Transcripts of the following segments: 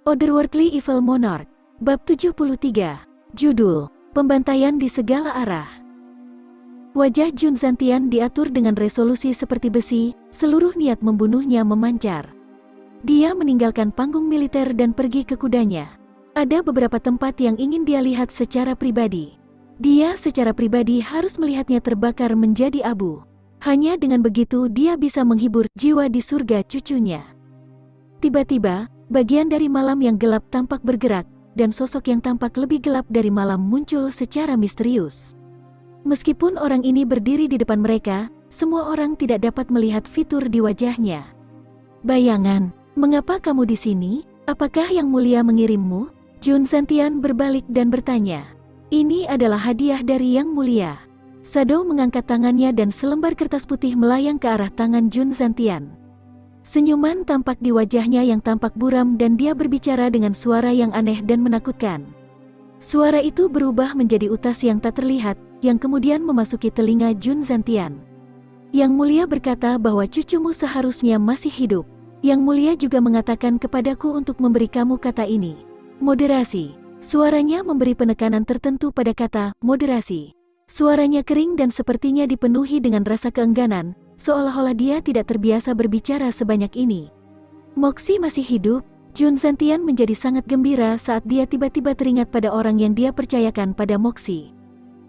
Otherworldly Evil Monarch, Bab 73, Judul, Pembantaian di Segala Arah. Wajah Jun Zantian diatur dengan resolusi seperti besi, seluruh niat membunuhnya memancar. Dia meninggalkan panggung militer dan pergi ke kudanya. Ada beberapa tempat yang ingin dia lihat secara pribadi. Dia secara pribadi harus melihatnya terbakar menjadi abu. Hanya dengan begitu dia bisa menghibur jiwa di surga cucunya. Tiba-tiba, bagian dari malam yang gelap tampak bergerak, dan sosok yang tampak lebih gelap dari malam muncul secara misterius. Meskipun orang ini berdiri di depan mereka, semua orang tidak dapat melihat fitur di wajahnya. "Bayangan, mengapa kamu di sini? Apakah Yang Mulia mengirimmu?" Jun Zantian berbalik dan bertanya. "Ini adalah hadiah dari Yang Mulia." Shadow mengangkat tangannya dan selembar kertas putih melayang ke arah tangan Jun Zantian. Senyuman tampak di wajahnya yang tampak buram dan dia berbicara dengan suara yang aneh dan menakutkan. Suara itu berubah menjadi utas yang tak terlihat, yang kemudian memasuki telinga Jun Zantian. "Yang Mulia berkata bahwa cucumu seharusnya masih hidup. Yang Mulia juga mengatakan kepadaku untuk memberi kamu kata ini. Moderasi." Suaranya memberi penekanan tertentu pada kata moderasi. Suaranya kering dan sepertinya dipenuhi dengan rasa keengganan, seolah-olah dia tidak terbiasa berbicara sebanyak ini. "Moxie masih hidup?" Jun Zantian menjadi sangat gembira saat dia tiba-tiba teringat pada orang yang dia percayakan pada Moxie.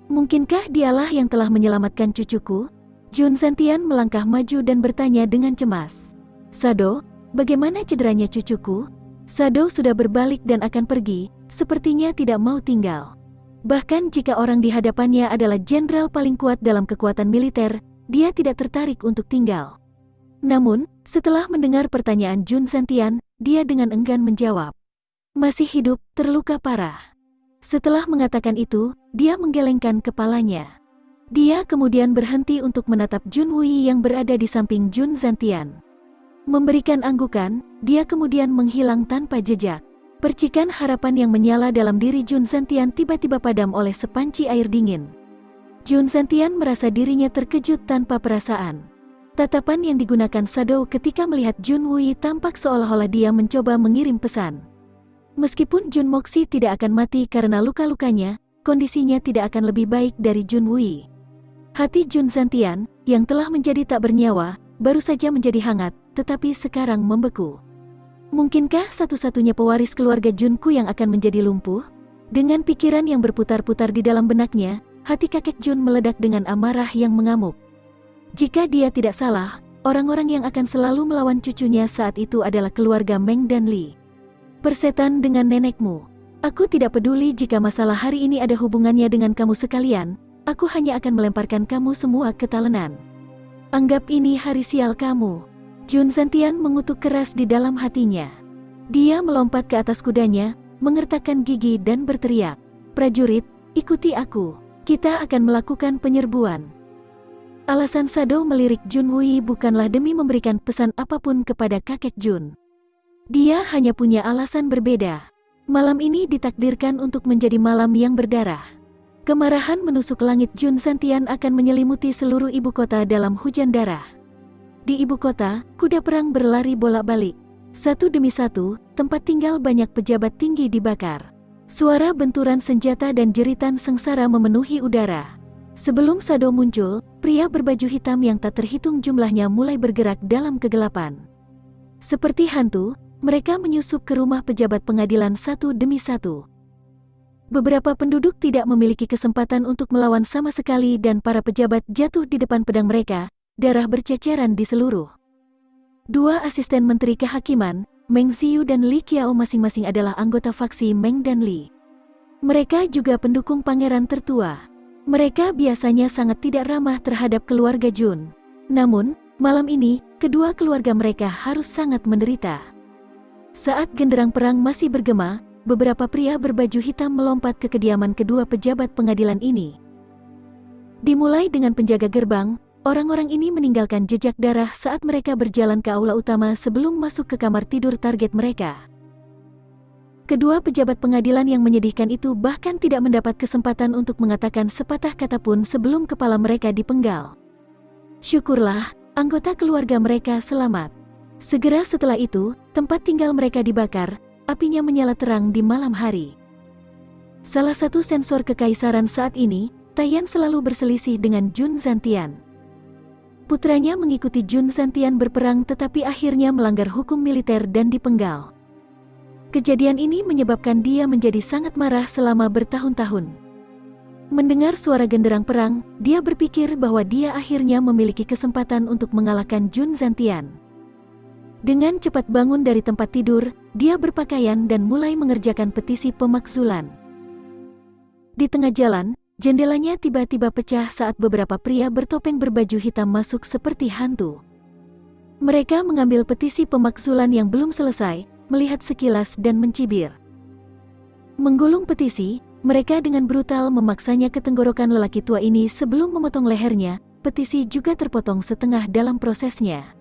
"Mungkinkah dialah yang telah menyelamatkan cucuku?" Jun Zantian melangkah maju dan bertanya dengan cemas. "Shadow, bagaimana cederanya cucuku?" Shadow sudah berbalik dan akan pergi, sepertinya tidak mau tinggal. Bahkan jika orang di hadapannya adalah jenderal paling kuat dalam kekuatan militer, dia tidak tertarik untuk tinggal. Namun, setelah mendengar pertanyaan Jun Zantian, dia dengan enggan menjawab. "Masih hidup, terluka parah." Setelah mengatakan itu, dia menggelengkan kepalanya. Dia kemudian berhenti untuk menatap Jun Wui yang berada di samping Jun Zantian. Memberikan anggukan, dia kemudian menghilang tanpa jejak. Percikan harapan yang menyala dalam diri Jun Zantian tiba-tiba padam oleh sepanci air dingin. Jun Zantian merasa dirinya terkejut tanpa perasaan. Tatapan yang digunakan Shadow ketika melihat Jun Wui tampak seolah-olah dia mencoba mengirim pesan. Meskipun Jun Moxie tidak akan mati karena luka-lukanya, kondisinya tidak akan lebih baik dari Jun Wui. Hati Jun Zantian, yang telah menjadi tak bernyawa, baru saja menjadi hangat, tetapi sekarang membeku. Mungkinkah satu-satunya pewaris keluarga Junku yang akan menjadi lumpuh? Dengan pikiran yang berputar-putar di dalam benaknya, hati kakek Jun meledak dengan amarah yang mengamuk. Jika dia tidak salah, orang-orang yang akan selalu melawan cucunya saat itu adalah keluarga Meng dan Li. "Persetan dengan nenekmu. Aku tidak peduli jika masalah hari ini ada hubungannya dengan kamu sekalian, aku hanya akan melemparkan kamu semua ke talenan. Anggap ini hari sial kamu." Jun Zantian mengutuk keras di dalam hatinya. Dia melompat ke atas kudanya, mengertakkan gigi dan berteriak, "Prajurit, ikuti aku. Kita akan melakukan penyerbuan." Alasan Shadow melirik Jun Wui bukanlah demi memberikan pesan apapun kepada kakek Jun. Dia hanya punya alasan berbeda. Malam ini ditakdirkan untuk menjadi malam yang berdarah. Kemarahan menusuk langit Jun Zantian akan menyelimuti seluruh ibu kota dalam hujan darah. Di ibu kota, kuda perang berlari bolak-balik. Satu demi satu, tempat tinggal banyak pejabat tinggi dibakar. Suara benturan senjata dan jeritan sengsara memenuhi udara. Sebelum Shadow muncul, pria berbaju hitam yang tak terhitung jumlahnya mulai bergerak dalam kegelapan. Seperti hantu, mereka menyusup ke rumah pejabat pengadilan satu demi satu. Beberapa penduduk tidak memiliki kesempatan untuk melawan sama sekali dan para pejabat jatuh di depan pedang mereka. Darah berceceran di seluruh. Dua asisten menteri kehakiman, Meng Ziyu dan Li Qiao masing-masing adalah anggota faksi Meng dan Li. Mereka juga pendukung pangeran tertua. Mereka biasanya sangat tidak ramah terhadap keluarga Jun. Namun, malam ini, kedua keluarga mereka harus sangat menderita. Saat genderang perang masih bergema, beberapa pria berbaju hitam melompat ke kediaman kedua pejabat pengadilan ini. Dimulai dengan penjaga gerbang, orang-orang ini meninggalkan jejak darah saat mereka berjalan ke aula utama sebelum masuk ke kamar tidur target mereka. Kedua pejabat pengadilan yang menyedihkan itu bahkan tidak mendapat kesempatan untuk mengatakan sepatah kata pun sebelum kepala mereka dipenggal. Syukurlah, anggota keluarga mereka selamat. Segera setelah itu, tempat tinggal mereka dibakar, apinya menyala terang di malam hari. Salah satu sensor kekaisaran saat ini, Taiyan selalu berselisih dengan Jun Zantian. Putranya mengikuti Jun Zantian berperang tetapi akhirnya melanggar hukum militer dan dipenggal. Kejadian ini menyebabkan dia menjadi sangat marah selama bertahun-tahun. Mendengar suara genderang perang, dia berpikir bahwa dia akhirnya memiliki kesempatan untuk mengalahkan Jun Zantian. Dengan cepat bangun dari tempat tidur, dia berpakaian dan mulai mengerjakan petisi pemakzulan. Di tengah jalan, jendelanya tiba-tiba pecah saat beberapa pria bertopeng berbaju hitam masuk seperti hantu. Mereka mengambil petisi pemakzulan yang belum selesai, melihat sekilas dan mencibir. Menggulung petisi, mereka dengan brutal memaksanya ke tenggorokan lelaki tua ini sebelum memotong lehernya. Petisi juga terpotong setengah dalam prosesnya.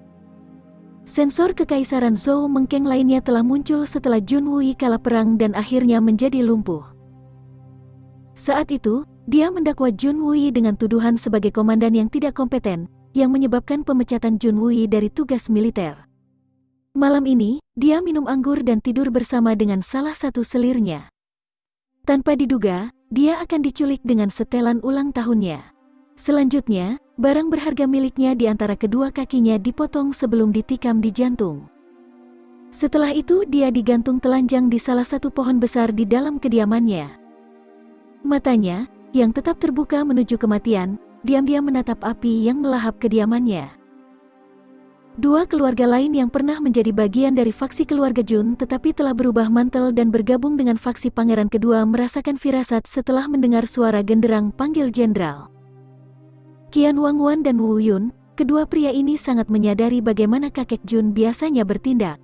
Sensor kekaisaran Zhou Mengkeng lainnya telah muncul setelah Jun Wui kalah perang dan akhirnya menjadi lumpuh. Saat itu, dia mendakwa Jun Wui dengan tuduhan sebagai komandan yang tidak kompeten, yang menyebabkan pemecatan Jun Wui dari tugas militer. Malam ini, dia minum anggur dan tidur bersama dengan salah satu selirnya. Tanpa diduga, dia akan diculik dengan setelan ulang tahunnya. Selanjutnya, barang berharga miliknya di antara kedua kakinya dipotong sebelum ditikam di jantung. Setelah itu dia digantung telanjang di salah satu pohon besar di dalam kediamannya. Matanya, yang tetap terbuka menuju kematian, diam-diam menatap api yang melahap kediamannya. Dua keluarga lain yang pernah menjadi bagian dari faksi keluarga Jun tetapi telah berubah mantel dan bergabung dengan faksi pangeran kedua merasakan firasat setelah mendengar suara genderang panggil jenderal. Qian Wangwan dan Wu Yun, kedua pria ini sangat menyadari bagaimana kakek Jun biasanya bertindak.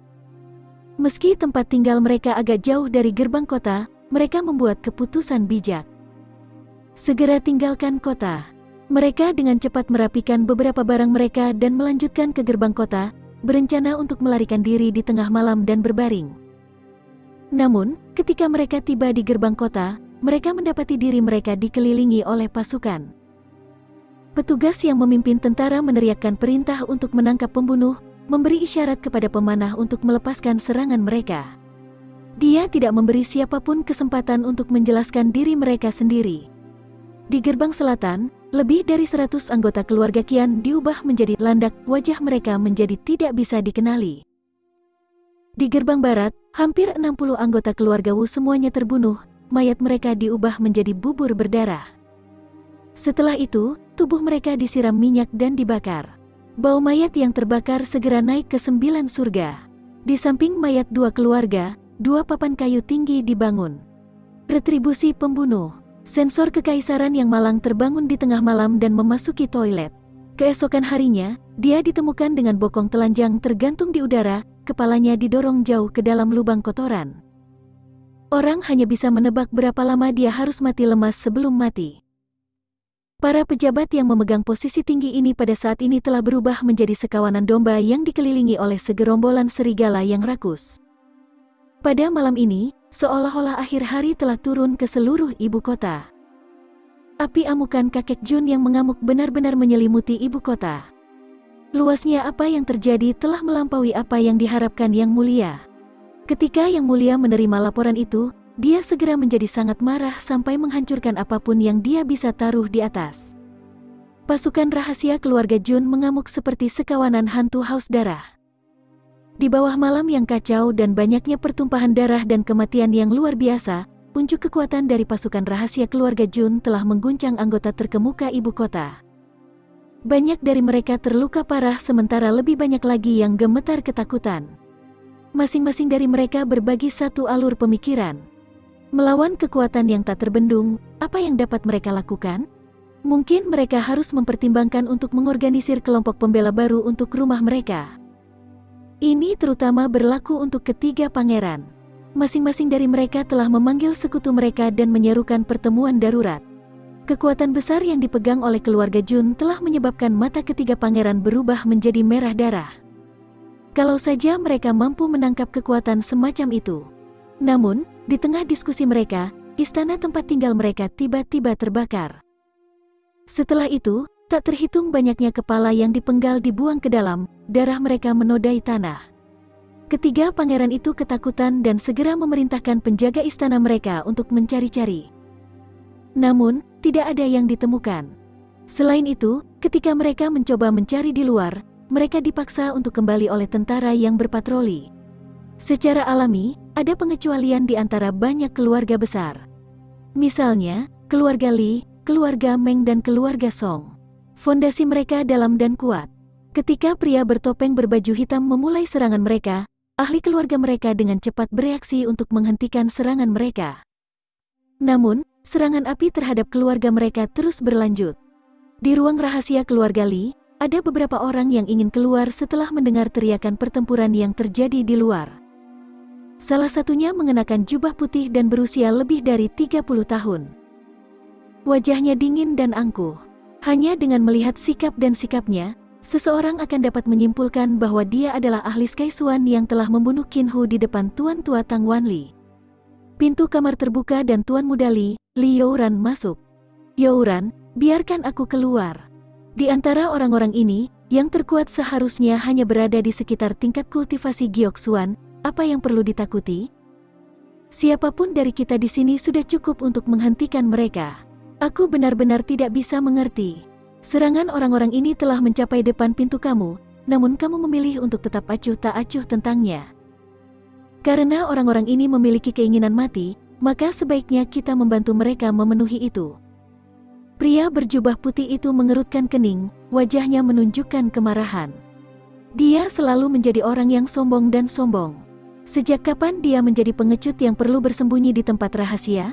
Meski tempat tinggal mereka agak jauh dari gerbang kota, mereka membuat keputusan bijak. Segera tinggalkan kota. Mereka dengan cepat merapikan beberapa barang mereka dan melanjutkan ke gerbang kota, berencana untuk melarikan diri di tengah malam dan berbaring. Namun, ketika mereka tiba di gerbang kota, mereka mendapati diri mereka dikelilingi oleh pasukan. Petugas yang memimpin tentara meneriakkan perintah untuk menangkap pembunuh, memberi isyarat kepada pemanah untuk melepaskan serangan mereka. Dia tidak memberi siapapun kesempatan untuk menjelaskan diri mereka sendiri. Di gerbang selatan, lebih dari 100 anggota keluarga Qian diubah menjadi landak, wajah mereka menjadi tidak bisa dikenali. Di gerbang barat, hampir 60 anggota keluarga Wu semuanya terbunuh, mayat mereka diubah menjadi bubur berdarah. Setelah itu, tubuh mereka disiram minyak dan dibakar. Bau mayat yang terbakar segera naik ke 9 surga. Di samping mayat dua keluarga, 2 papan kayu tinggi dibangun. Retribusi pembunuh. Sensor kekaisaran yang malang terbangun di tengah malam dan memasuki toilet. Keesokan harinya, dia ditemukan dengan bokong telanjang tergantung di udara, kepalanya didorong jauh ke dalam lubang kotoran. Orang hanya bisa menebak berapa lama dia harus mati lemas sebelum mati. Para pejabat yang memegang posisi tinggi ini pada saat ini telah berubah menjadi sekawanan domba yang dikelilingi oleh segerombolan serigala yang rakus. Pada malam ini, seolah-olah akhir hari telah turun ke seluruh ibu kota. Api amukan kakek Jun yang mengamuk benar-benar menyelimuti ibu kota. Luasnya apa yang terjadi telah melampaui apa yang diharapkan Yang Mulia. Ketika Yang Mulia menerima laporan itu, dia segera menjadi sangat marah sampai menghancurkan apapun yang dia bisa taruh di atas. Pasukan rahasia keluarga Jun mengamuk seperti sekawanan hantu haus darah. Di bawah malam yang kacau dan banyaknya pertumpahan darah dan kematian yang luar biasa, unjuk kekuatan dari pasukan rahasia keluarga Jun telah mengguncang anggota terkemuka ibu kota. Banyak dari mereka terluka parah sementara lebih banyak lagi yang gemetar ketakutan. Masing-masing dari mereka berbagi satu alur pemikiran. Melawan kekuatan yang tak terbendung, apa yang dapat mereka lakukan? Mungkin mereka harus mempertimbangkan untuk mengorganisir kelompok pembela baru untuk rumah mereka. Ini terutama berlaku untuk ketiga pangeran. Masing-masing dari mereka telah memanggil sekutu mereka dan menyerukan pertemuan darurat. Kekuatan besar yang dipegang oleh keluarga Jun telah menyebabkan mata ketiga pangeran berubah menjadi merah darah. Kalau saja mereka mampu menangkap kekuatan semacam itu. Namun, di tengah diskusi mereka, istana tempat tinggal mereka tiba-tiba terbakar. Setelah itu, tak terhitung banyaknya kepala yang dipenggal dibuang ke dalam, darah mereka menodai tanah. Ketiga pangeran itu ketakutan dan segera memerintahkan penjaga istana mereka untuk mencari-cari. Namun, tidak ada yang ditemukan. Selain itu, ketika mereka mencoba mencari di luar, mereka dipaksa untuk kembali oleh tentara yang berpatroli. Secara alami, ada pengecualian di antara banyak keluarga besar. Misalnya, keluarga Li, keluarga Meng dan keluarga Song. Fondasi mereka dalam dan kuat. Ketika pria bertopeng berbaju hitam memulai serangan mereka, ahli keluarga mereka dengan cepat bereaksi untuk menghentikan serangan mereka. Namun, serangan api terhadap keluarga mereka terus berlanjut. Di ruang rahasia keluarga Li, ada beberapa orang yang ingin keluar setelah mendengar teriakan pertempuran yang terjadi di luar. Salah satunya mengenakan jubah putih dan berusia lebih dari 30 tahun. Wajahnya dingin dan angkuh. Hanya dengan melihat sikap dan sikapnya, seseorang akan dapat menyimpulkan bahwa dia adalah ahli Skysuan yang telah membunuh Qin Hu di depan Tuan Tua Tang Wanli. Pintu kamar terbuka dan Tuan Muda Li Youran masuk. "Youran, biarkan aku keluar." Di antara orang-orang ini, yang terkuat seharusnya hanya berada di sekitar tingkat kultivasi Gyeoksuan. Apa yang perlu ditakuti? Siapapun dari kita di sini sudah cukup untuk menghentikan mereka. Aku benar-benar tidak bisa mengerti. Serangan orang-orang ini telah mencapai depan pintu kamu, namun kamu memilih untuk tetap acuh tak acuh tentangnya. Karena orang-orang ini memiliki keinginan mati, maka sebaiknya kita membantu mereka memenuhi itu. Pria berjubah putih itu mengerutkan kening, wajahnya menunjukkan kemarahan. Dia selalu menjadi orang yang sombong dan sombong. Sejak kapan dia menjadi pengecut yang perlu bersembunyi di tempat rahasia?